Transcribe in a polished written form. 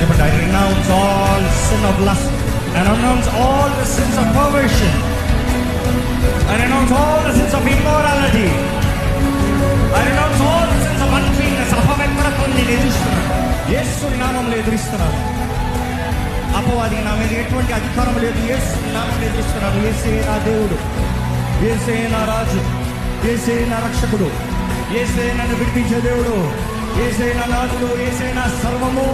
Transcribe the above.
చెప్పండి, I renounce all sin of lust, I renounce all the sins of perversion, I renounce all the sins of immorality, I renounce all the sins of uncleanness. అపవిత్రతను నేను ఎదురిస్తున్నాను, యేసు నామములో ఎదురిస్తున్నాను. అపవాది నా మీద ఎటువంటి అధికారం లేదు, యేసు నామములో ఎదురిస్తున్నాను. యేసే నా దేవుడు, యేసే నా రాజు, యేసే నా రక్షకుడు, యేసే నన్ను విడిపించే దేవుడు, యేసే నా నాథుడు, యేసే నా సర్వము.